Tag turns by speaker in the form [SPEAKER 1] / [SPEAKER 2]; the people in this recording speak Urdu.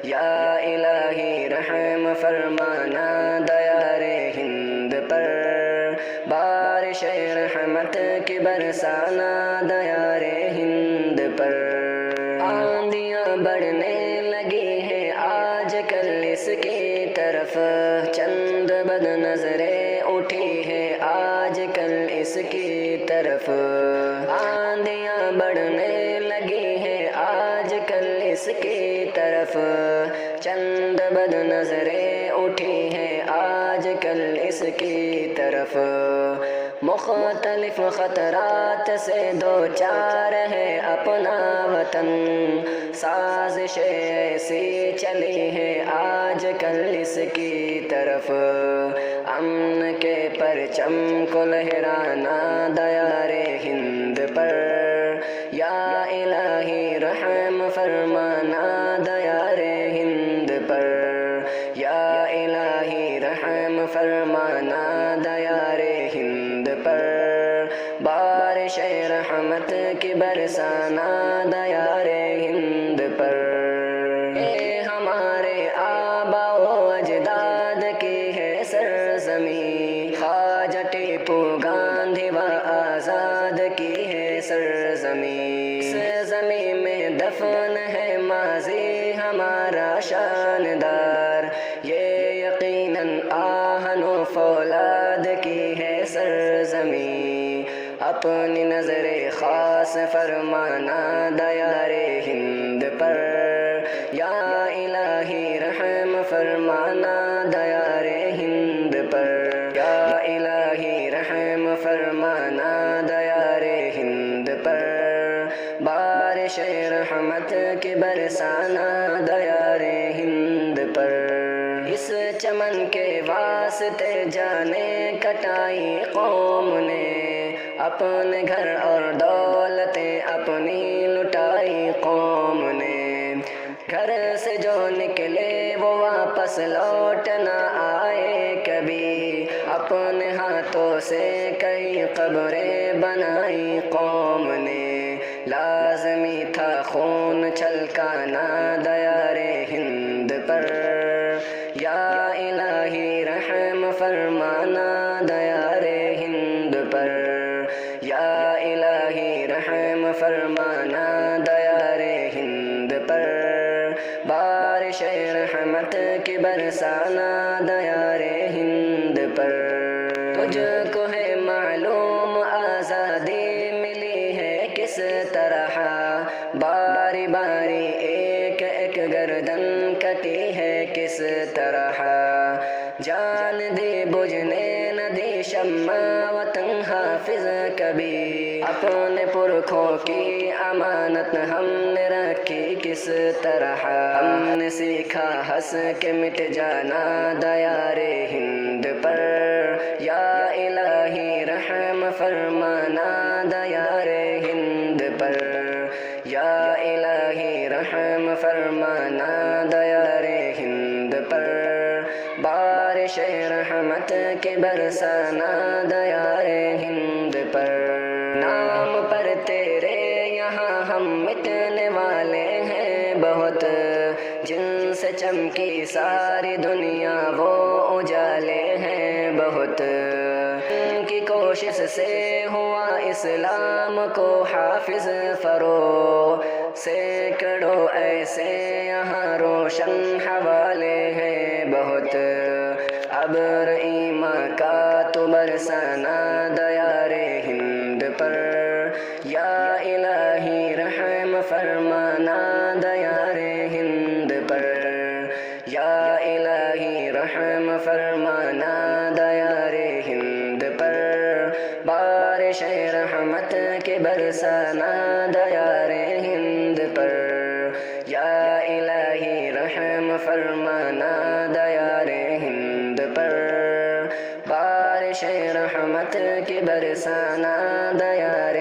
[SPEAKER 1] یا الہی رحم فرمانا دیار ہند پر، بارش رحمت کی برسانا دیار ہند پر۔ آندیاں بڑھنے لگی ہیں آج کل اس کی طرف، چند بد نظریں اٹھی ہیں آج کل اس کی طرف۔ آندیاں بڑھنے لگی ہیں آج کل اس کی طرف، چند بد نظریں اٹھی ہیں آج کل اس کی طرف۔ مختلف خطرات سے دو چار ہے اپنا وطن، سازشیں ایسی چلی ہے آج کل اس کی طرف۔ امن کے پرچم کو لہرانا دیار ہند پر، یا الہی رحم فرمانا دیار ہند پر، یا الہی رحم فرمانا دیار ہند پر، بارش رحمت کی برسانا دیار ہند پر۔ یہ ہمارے آباء و اجداد کی ہے سرزمین، خواجہ ٹیپو گاندھی و آزاد کی ہے سرزمین۔ اس زمین میں دفن ہے ماضی ہمارا شاندار، یہ یقیناً آہن و فولاد کی ہے سرزمین۔ اپنی نظر خاص فرمانا دیار ہند پر، یا الہی رحم فرمانا دیار ہند پر، یا الہی رحم فرمانا دیار ہند پر، بارش رحمت کی برسانا دیار ہند پر۔ اس چمن کے واسطے جانیں کٹائی قوم نے، اپنے گھر اور دولتیں اپنی لٹائی قوم نے۔ گھر سے جو نکلے وہ واپس لوٹ نہ آئے کبھی، اپنے ہاتھوں سے کئی قبریں بنائی قوم نے۔ لازمی تھا خون چھلکانا دیار ہند پر، یا الہی رحم فرمانا دیار ہند پر، یا الہی رحم فرمانا دیار ہند پر، بارش رحمت کی برسانا دیار ہند پر۔ تجھ کو ہے معلوم آزادی ملی ہے کس طرح، باری باری ایک ایک گردن کٹی ہے کس طرح۔ جان دی بجھنے نہ دی شمع وطن حافظ کبھی، اپنے پرکھوں کی امانت ہم نے رکھی کس طرح۔ ہم نے سیکھا ہنس کے مٹ جانا دیار ہند پر، یا الہی رحم فرمانا دیار ہند پر، یا الہی رحم فرمانا دیار ہند پر، بارش رحمت کی برسانا دیار ہند پر۔ نام پر تیرے یہاں ہم مٹنے والے ہیں بہت، جن سے چمکی ساری دنیا وہ اجالے ہیں بہت۔ ان کی کوشش سے ہوا اسلام کو حافظ فروغ، سینکڑوں ایسے یہاں روشن حوالے ہیں بہت۔ ابر ایمان کا تو برسانا دیار ہند پر، یا الہی رحم فرمانا دیار ہند پر، یا الہی رحم فرمانا دیار ہند پر، بارش رحمت کی برسانا دیار ہند پر، یا الہی رحم فرمانا دیار ہند پر، بارش رحمت کی برسانا دیار